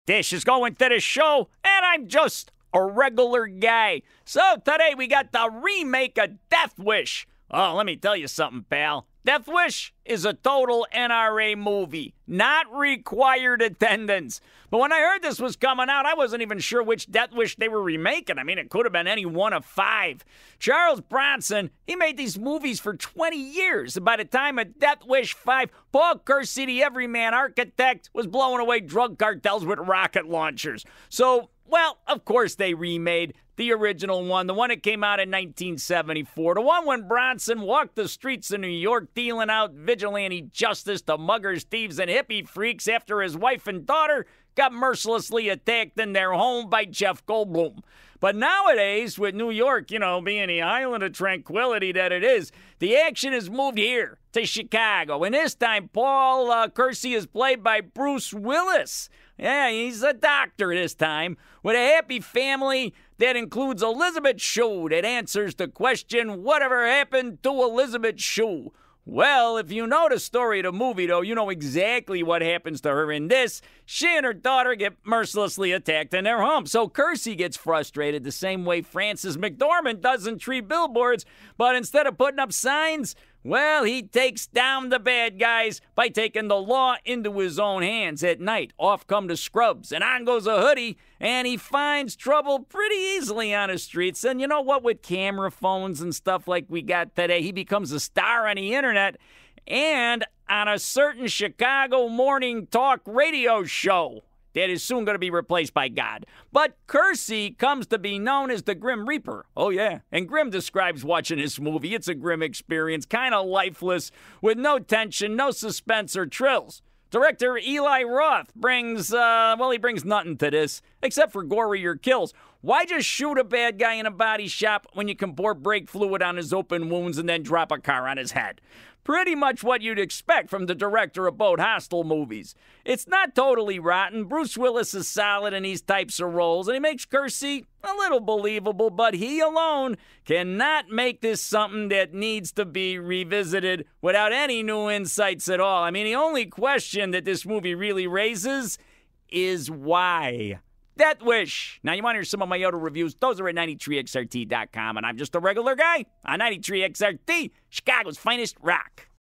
Dish is going to the show, and I'm just a regular guy. So today we got the remake of Death Wish. Oh, let me tell you something, pal. Death Wish is a total NRA movie, not required attendance. But when I heard this was coming out, I wasn't even sure which Death Wish they were remaking. I mean, it could have been any one of 5. Charles Bronson, he made these movies for 20 years. And by the time of Death Wish 5, Paul Kersey, the everyman architect, was blowing away drug cartels with rocket launchers. So, well, of course they remade the original one, the one that came out in 1974, the one when Bronson walked the streets of New York dealing out vigilante justice to muggers, thieves, and hippie freaks after his wife and daughter got mercilessly attacked in their home by Jeff Goldblum. But nowadays, with New York, being the island of tranquility that it is, the action has moved here to Chicago. And this time, Paul Kersey is played by Bruce Willis. Yeah, he's a doctor this time, with a happy family that includes Elizabeth Shue that answers the question, whatever happened to Elizabeth Shue? Well, if you know the story of the movie, though, you know exactly what happens to her in this. She and her daughter get mercilessly attacked in their home. So Kersey gets frustrated the same way Frances McDormand does in Tree Billboards. But instead of putting up signs, well, he takes down the bad guys by taking the law into his own hands. At night, off come the scrubs, and on goes a hoodie, and he finds trouble pretty easily on the streets. And you know what? With camera phones and stuff like we got today, he becomes a star on the internet and on a certain Chicago morning talk radio show that is soon going to be replaced by God. But Kersey comes to be known as the Grim Reaper. Oh, yeah. And Grim describes watching this movie. It's a grim experience, kind of lifeless, with no tension, no suspense or thrills. Director Eli Roth brings nothing to this, except for gorier kills. Why just shoot a bad guy in a body shop when you can pour brake fluid on his open wounds and then drop a car on his head? Pretty much what you'd expect from the director of both Hostel movies. It's not totally rotten. Bruce Willis is solid in these types of roles, and he makes Kersey a little believable, but he alone cannot make this something that needs to be revisited without any new insights at all. I mean, the only question that this movie really raises is why? Death Wish. Now, you want to hear some of my other reviews? Those are at 93xrt.com, and I'm just a regular guy on 93xrt, Chicago's finest rock.